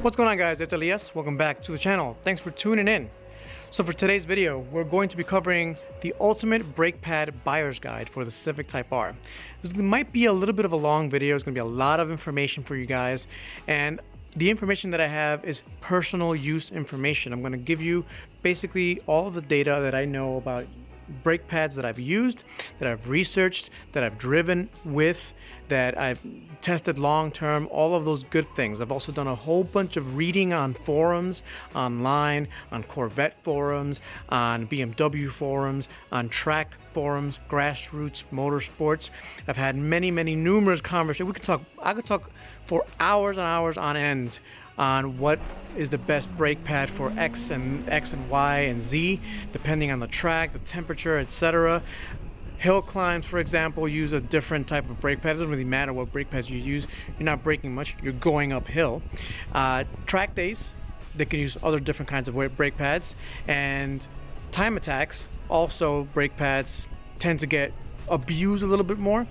What's going on, guys? It's Elias. Welcome back to the channel. Thanks for tuning in. So for today's video, we're going to be covering the ultimate brake pad buyer's guide for the Civic Type R. This might be a little bit of a long video. It's going to be a lot of information for you guys, and the information that I have is personal use information. I'm going to give you basically all of the data that I know about brake pads that I've used, that I've researched, that I've driven with, that I've tested long-term, all of those good things. I've also done a whole bunch of reading on forums, online, on Corvette forums, on BMW forums, on track forums, grassroots, motorsports. I've had numerous conversations. I could talk for hours and hours on end on what is the best brake pad for X and Y and Z, depending on the track, the temperature, etc. Hill climbs, for example, use a different type of brake pad. It doesn't really matter what brake pads you use. You're not braking much, you're going uphill. Track days, they can use other different kinds of brake pads. And time attacks, also brake pads tend to get abused a little bit more.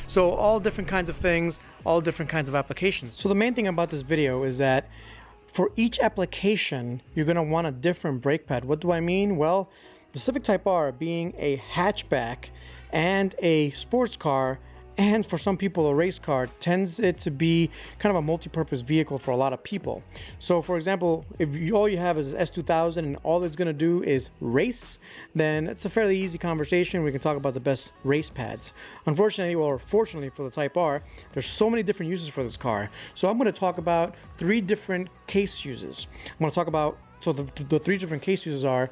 So all different kinds of things, all different kinds of applications. So the main thing about this video is that for each application, you're gonna want a different brake pad. What do I mean? Well, the Civic Type R being a hatchback and a sports car, and for some people a race car, tends it to be kind of a multi-purpose vehicle for a lot of people. So for example, if all you have is S2000 and all it's going to do is race, then it's a fairly easy conversation. We can talk about the best race pads. Unfortunately, or fortunately for the Type R, there's so many different uses for this car. So I'm going to talk about 3 different case uses. I'm going to talk about, so the 3 different case uses are,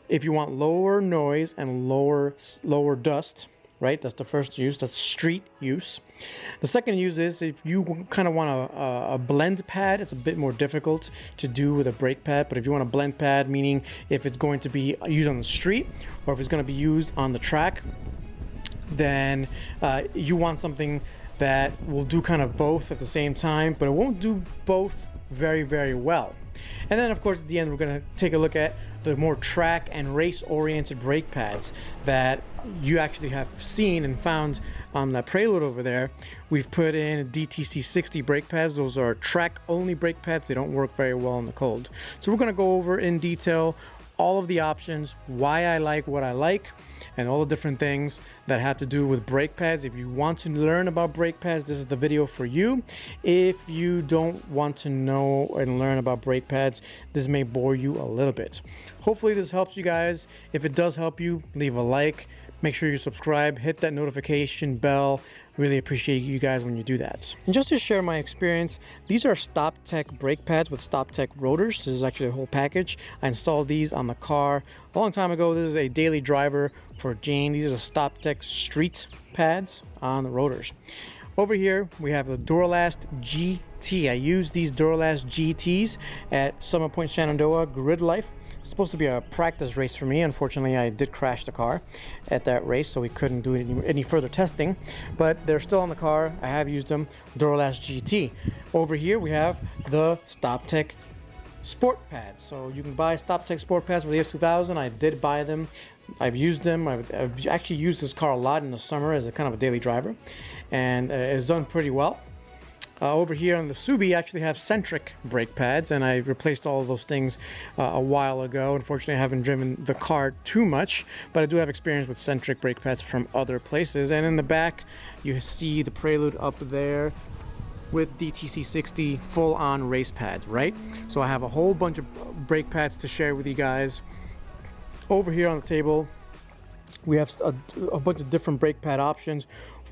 if you want lower noise and lower dust, right? That's the first use. That's street use. The second use is if you kind of want a blend pad. It's a bit more difficult to do with a brake pad, but if you want a blend pad, meaning if it's going to be used on the street or if it's going to be used on the track, then you want something that will do kind of both at the same time, but it won't do both very, very well. And then of course at the end, we're going to take a look at the more track and race oriented brake pads that you actually have seen and found on that Prelude over there. We've put in DTC60 brake pads. Those are track only brake pads. They don't work very well in the cold. So we're going to go over in detail all of the options, why I like what I like, and all the different things that have to do with brake pads. If you want to learn about brake pads, this is the video for you. If you don't want to know and learn about brake pads, this may bore you a little bit. Hopefully this helps you guys. If it does help you, leave a like. Make sure you subscribe, hit that notification bell. Really appreciate you guys when you do that. And just to share my experience, these are StopTech brake pads with StopTech rotors. This is actually a whole package. I installed these on the car a long time ago. This is a daily driver for Jane. These are StopTech street pads on the rotors. Over here, we have the Duralast GT. I use these Duralast GTs at Summit Point Shenandoah Grid Life. It's supposed to be a practice race for me. Unfortunately, I did crash the car at that race, so we couldn't do any further testing, but they're still on the car. I have used them. Duralast GT. Over here, we have the StopTech sport pads. So you can buy StopTech sport pads for the S2000. I did buy them. I've used them. I've actually used this car a lot in the summer as a kind of a daily driver, and it's done pretty well. Over here on the Subi, I actually have centric brake pads, and I replaced all of those things a while ago. Unfortunately, I haven't driven the car too much, but I do have experience with centric brake pads from other places. And in the back, you see the Prelude up there with DTC60 full-on race pads, right? So I have a whole bunch of brake pads to share with you guys. Over here on the table, we have a bunch of different brake pad options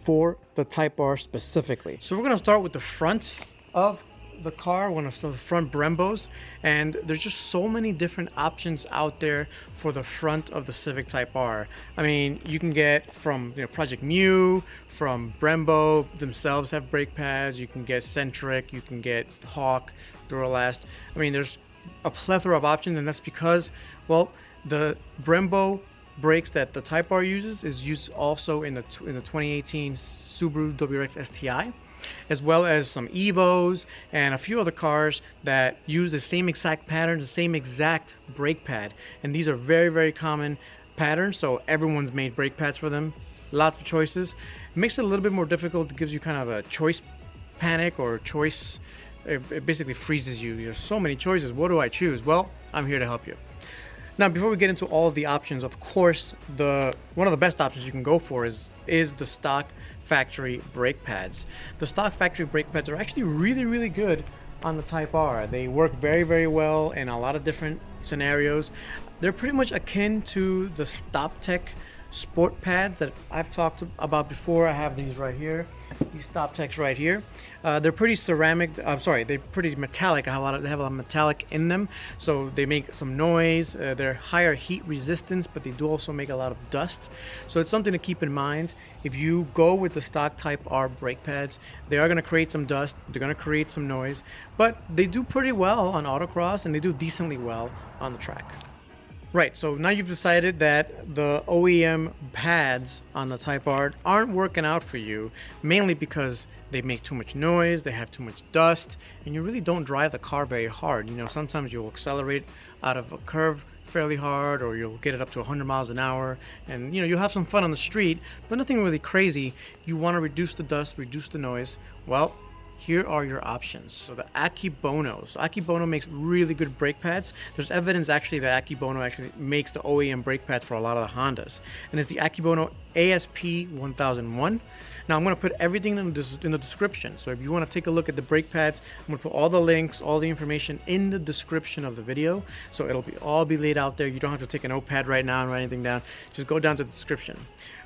for the Type R specifically. So we're going to start with the front of the car, one of the front Brembos, and there's just so many different options out there for the front of the Civic Type R. I mean, you can get from Project Mu, from Brembo themselves have brake pads, you can get centric, you can get Hawk, Duralast. I mean, there's a plethora of options, and that's because, well, the Brembo brakes that the Type R uses is used also in the 2018 Subaru WRX STI, as well as some Evos and a few other cars that use the same exact pattern, the same exact brake pad. And these are very, very common patterns, so everyone's made brake pads for them. Lots of choices. It makes it a little bit more difficult. It gives you kind of a choice panic or choice it basically freezes you. There's so many choices. What do I choose? Well, I'm here to help you. Now, before we get into all of the options, of course, one of the best options you can go for is the stock factory brake pads. The stock factory brake pads are actually really good on the Type R. They work very well in a lot of different scenarios. They're pretty much akin to the StopTech sport pads that I've talked about before. I have these right here, these StopTechs right here. They're pretty ceramic. I'm sorry, they're pretty metallic. They have a lot of metallic in them, so they make some noise. They're higher heat resistance, but they do also make a lot of dust. So it's something to keep in mind. If you go with the stock Type R brake pads, they are going to create some dust. They're going to create some noise, but they do pretty well on autocross, and they do decently well on the track. Right, so now you've decided that the OEM pads on the Type R aren't working out for you, mainly because they make too much noise, they have too much dust, and you really don't drive the car very hard. You know, sometimes you'll accelerate out of a curve fairly hard, or you'll get it up to 100 miles an hour, and you know, you'll have some fun on the street, but nothing really crazy. You want to reduce the dust, reduce the noise. Well, here are your options. So the Akebono. So Akebono makes really good brake pads. There's evidence actually that Akebono actually makes the OEM brake pads for a lot of the Hondas. And it's the Akebono ASP 1001. Now I'm going to put everything in the description. So if you want to take a look at the brake pads, I'm going to put all the links, all the information in the description of the video. So it'll all be laid out there. You don't have to take a notepad right now and write anything down. Just go down to the description.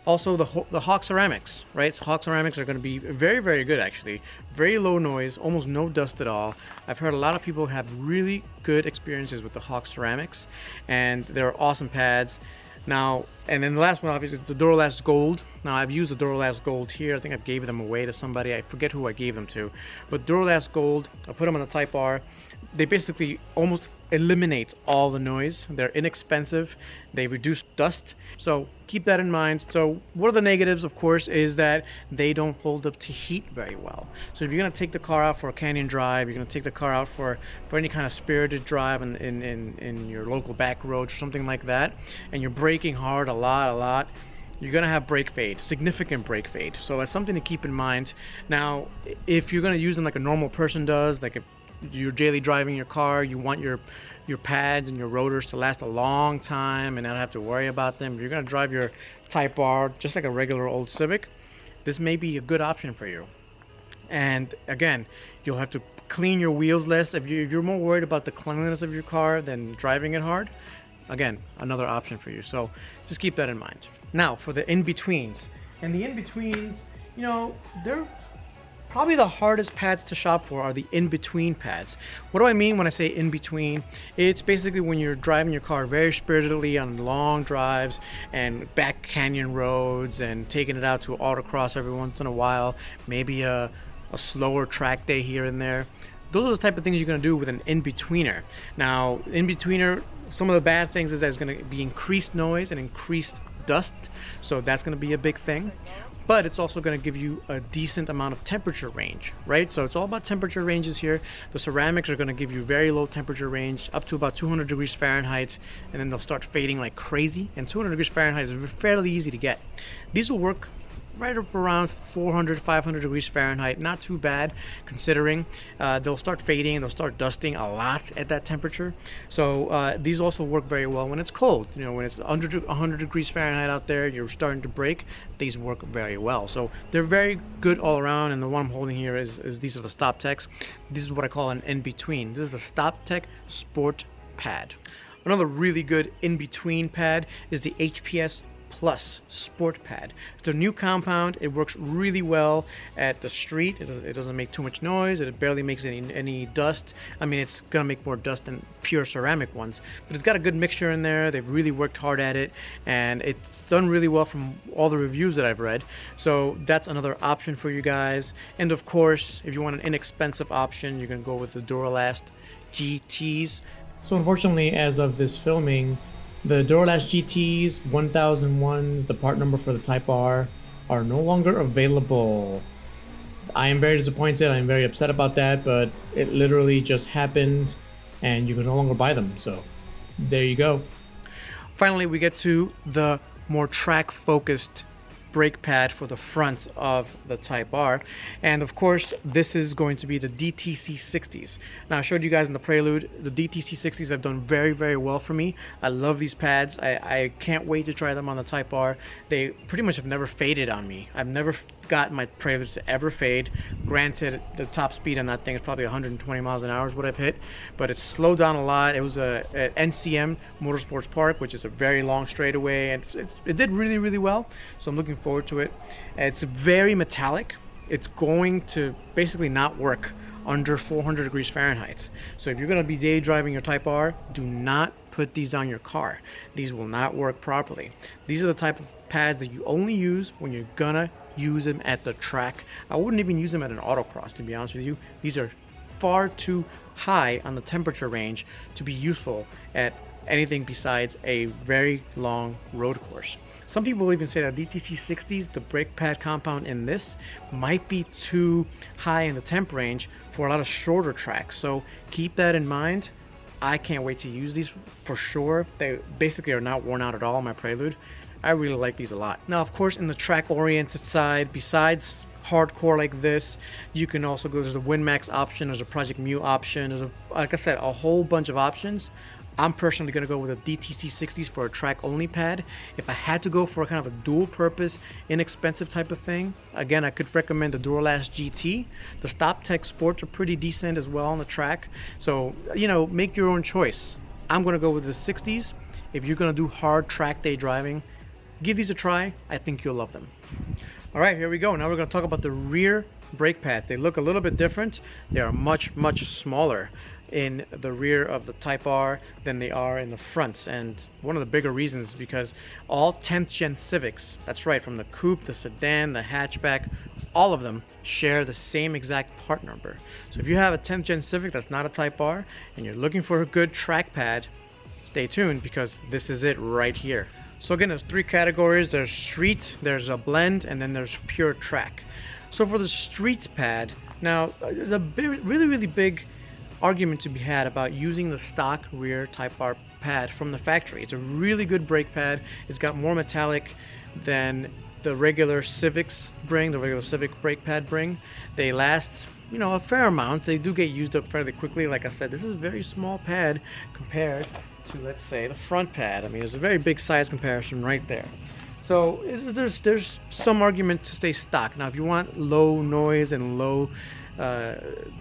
Also, the Hawk ceramics, right? So Hawk ceramics are going to be very good, actually. Very low noise, almost no dust at all. I've heard a lot of people have really good experiences with the Hawk ceramics, and they're awesome pads. Now, and then the last one, obviously, is the Duralast Gold. Now, I've used the Duralast Gold here. I think I gave them away to somebody. I forget who I gave them to. But Duralast Gold, I put them on the Type R. They basically almost eliminate all the noise. They're inexpensive. They reduce dust. So keep that in mind. So one of the negatives, of course, is that they don't hold up to heat very well. So if you're going to take the car out for a canyon drive, you're going to take the car out for any kind of spirited drive in your local back roads or something like that, and you're braking hard a lot, you're going to have brake fade, significant brake fade. So that's something to keep in mind. Now, if you're going to use them like a normal person does, like if you're daily driving your car, you want your pads and your rotors to last a long time and not have to worry about them. If you're going to drive your Type R just like a regular old Civic, this may be a good option for you. And again, you'll have to clean your wheels less. If you're more worried about the cleanliness of your car than driving it hard, again, another option for you. So just keep that in mind. Now for the in-betweens. And the in-betweens, you know, they're probably the hardest pads to shop for are the in-between pads. What do I mean when I say in-between? It's basically when you're driving your car very spiritedly on long drives and back canyon roads and taking it out to autocross every once in a while, maybe a slower track day here and there. Those are the type of things you're going to do with an in-betweener. Now, in-betweener, some of the bad things is that it's going to be increased noise and increased dust, so that's going to be a big thing. But it's also going to give you a decent amount of temperature range, right? So it's all about temperature ranges here. The ceramics are going to give you very low temperature range, up to about 200 degrees Fahrenheit, and then they'll start fading like crazy. And 200 degrees Fahrenheit is fairly easy to get. These will work right up around 400, 500 degrees Fahrenheit. Not too bad, considering they'll start fading, they'll start dusting a lot at that temperature. So these also work very well when it's cold. You know, when it's under 100 degrees Fahrenheit out there, you're starting to brake, these work very well. So they're very good all around, and the one I'm holding here is these are the StopTechs. This is what I call an in-between. This is the StopTech Sport Pad. Another really good in-between pad is the HPS Plus Sport Pad. It's a new compound. It works really well at the street. It doesn't make too much noise. It barely makes any dust. I mean, it's gonna make more dust than pure ceramic ones, but it's got a good mixture in there. They've really worked hard at it, and it's done really well from all the reviews that I've read. So that's another option for you guys. And of course, if you want an inexpensive option, you can go with the Duralast GTs. So unfortunately, as of this filming, the Duralast GTs 1001s, the part number for the Type R, are no longer available. I am very disappointed. I am very upset about that, but it literally just happened and you can no longer buy them. So there you go. Finally, we get to the more track focused brake pad for the front of the Type R. And of course, this is going to be the DTC 60s. Now, I showed you guys in the Prelude, the DTC 60s have done very, very well for me. I love these pads. I can't wait to try them on the Type R. They pretty much have never faded on me. I've never got my Preludes to ever fade. Granted, the top speed on that thing is probably 120 miles an hour is what I've hit, but it's slowed down a lot. It was at NCM Motorsports Park, which is a very long straightaway, and it did really, really well. So I'm looking forward to it. It's very metallic. It's going to basically not work under 400 degrees Fahrenheit. So if you're going to be day driving your Type R, do not put these on your car. These will not work properly. These are the type of pads that you only use when you're gonna use them at the track. I wouldn't even use them at an autocross, to be honest with you. These are far too high on the temperature range to be useful at anything besides a very long road course. Some people even say that DTC 60s, the brake pad compound in this, might be too high in the temp range for a lot of shorter tracks. So keep that in mind. I can't wait to use these for sure. They basically are not worn out at all on my Prelude. I really like these a lot. Now, of course, in the track-oriented side, besides hardcore like this, you can also go, there's a WinMax option, there's a Project Mu option, there's like I said, a whole bunch of options. I'm personally going to go with a DTC 60s for a track-only pad. If I had to go for a kind of a dual-purpose, inexpensive type of thing, again, I could recommend the Duralast GT. The StopTech Sports are pretty decent as well on the track. So, you know, make your own choice. I'm going to go with the 60s. If you're going to do hard track day driving, give these a try. I think you'll love them. All right, here we go. Now we're going to talk about the rear brake pads. They look a little bit different. They are much, much smaller in the rear of the Type R than they are in the fronts. And one of the bigger reasons is because all 10th gen Civics, that's right, from the coupe, the sedan, the hatchback, all of them share the same exact part number. So if you have a 10th gen Civic that's not a Type R and you're looking for a good track pad, stay tuned because this is it right here. So again, there's three categories. There's street, there's a blend, and then there's pure track. So for the street pad, now there's a really, really big argument to be had about using the stock rear Type R pad from the factory. It's a really good brake pad. It's got more metallic than the regular Civics bring, the regular Civic brake pad bring. They last, you know, a fair amount. They do get used up fairly quickly. Like I said, this is a very small pad compared to, let's say, the front pad. I mean, there's a very big size comparison right there. So there's some argument to stay stock. Now, if you want low noise and low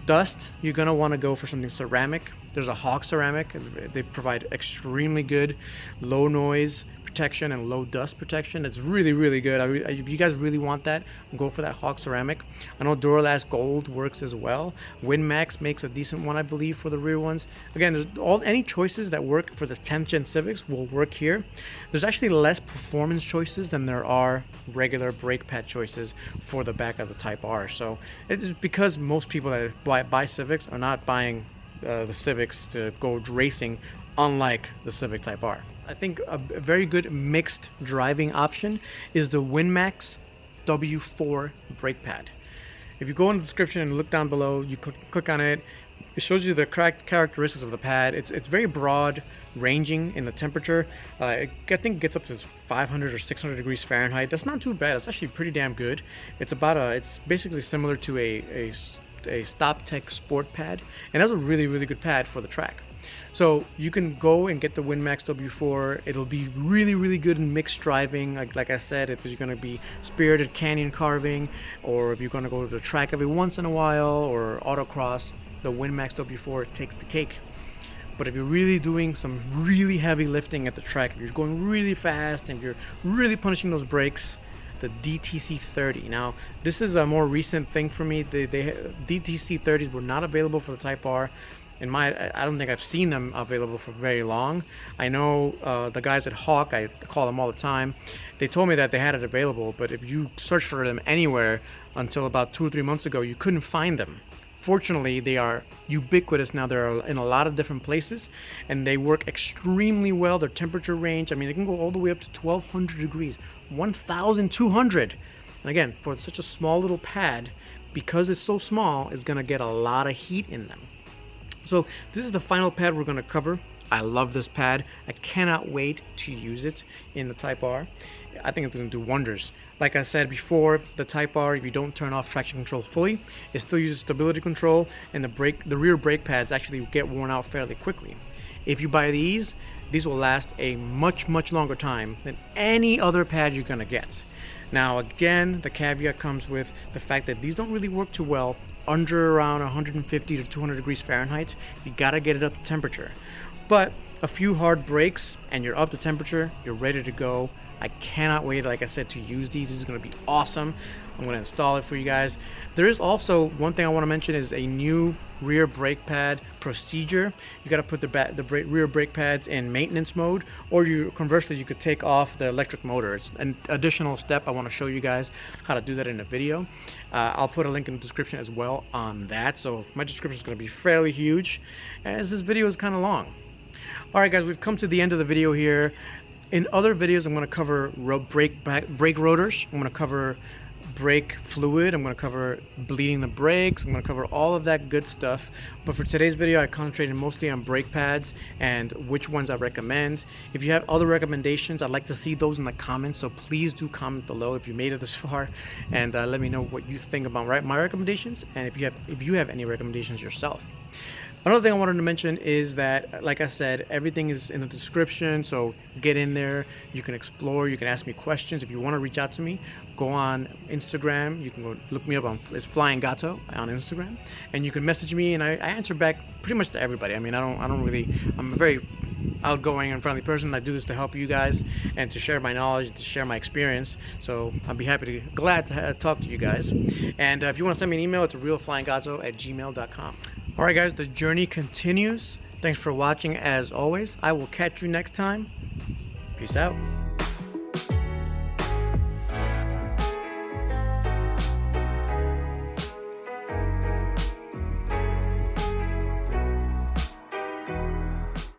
dust, you're gonna want to go for something ceramic. There's a Hawk ceramic. They provide extremely good low noise protection and low dust protection. It's really, really good. If you guys really want that, go for that Hawk ceramic. I know Duralast Gold works as well. WinMax makes a decent one, I believe, for the rear ones. Again, there's any choices that work for the 10th gen Civics will work here. There's actually less performance choices than there are regular brake pad choices for the back of the Type R. So it is because most people that buy Civics are not buying the Civics to go racing, unlike the Civic Type R. I think a very good mixed driving option is the WinMax W4 brake pad. If you go in the description and look down below, you click on it, it shows you the correct characteristics of the pad. It's very broad ranging in the temperature. I think it gets up to 500 or 600 degrees Fahrenheit. That's not too bad. It's actually pretty damn good. It's basically similar to a StopTech Sport pad, and that's a really, really good pad for the track. So you can go and get the WinMax W4. It'll be really, really good in mixed driving. Like I said, if you're going to be spirited canyon carving, or if you're going to go to the track every once in a while, or autocross, the WinMax W4 takes the cake. But if you're really doing some really heavy lifting at the track, if you're going really fast and you're really punishing those brakes, the DTC 30. Now, this is a more recent thing for me. DTC 30s were not available for the Type R. I don't think I've seen them available for very long. I know the guys at Hawk, I call them all the time, they told me that they had it available, but if you search for them anywhere until about 2 or 3 months ago, you couldn't find them. Fortunately, they are ubiquitous now. They're in a lot of different places, and they work extremely well. Their temperature range, I mean, they can go all the way up to 1200 degrees, 1200. And again, for such a small little pad, because it's so small, it's gonna get a lot of heat in them. So this is the final pad we're going to cover. I love this pad. I cannot wait to use it in the Type R. I think it's going to do wonders. Like I said before, the Type R, if you don't turn off traction control fully, it still uses stability control, and the rear brake pads actually get worn out fairly quickly. If you buy these will last a much longer time than any other pad you're gonna get. Now again, the caveat comes with the fact that these don't really work too well under around 150 to 200 degrees Fahrenheit. You gotta get it up to temperature. But a few hard brakes and you're up to temperature, you're ready to go. I cannot wait, like I said, to use these. This is gonna be awesome. I'm gonna install it for you guys. There is also one thing I wanna mention is a new rear brake pad procedure. You gotta put the rear brake pads in maintenance mode, or conversely, you could take off the electric motor. It's an additional step. I wanna show you guys how to do that in a video. I'll put a link in the description as well on that. So my description is gonna be fairly huge, as this video is kinda long. All right, guys, we've come to the end of the video here. In other videos, I'm going to cover brake rotors. I'm going to cover brake fluid. I'm going to cover bleeding the brakes. I'm going to cover all of that good stuff. But for today's video, I concentrated mostly on brake pads and which ones I recommend. If you have other recommendations, I'd like to see those in the comments. So please do comment below if you made it this far, and let me know what you think about my recommendations, and if you have any recommendations yourself. Another thing I wanted to mention is that, like I said, everything is in the description, so get in there. You can explore, you can ask me questions. If you want to reach out to me, go on Instagram. You can go look me up on FlyinGato on Instagram, and you can message me, and I answer back pretty much to everybody. I mean, I'm a very outgoing and friendly person. I do this to help you guys and to share my knowledge, to share my experience. So I'll be glad to talk to you guys. And if you want to send me an email, it's realflyingato@gmail.com. All right, guys, the journey continues. Thanks for watching as always. I will catch you next time. Peace out.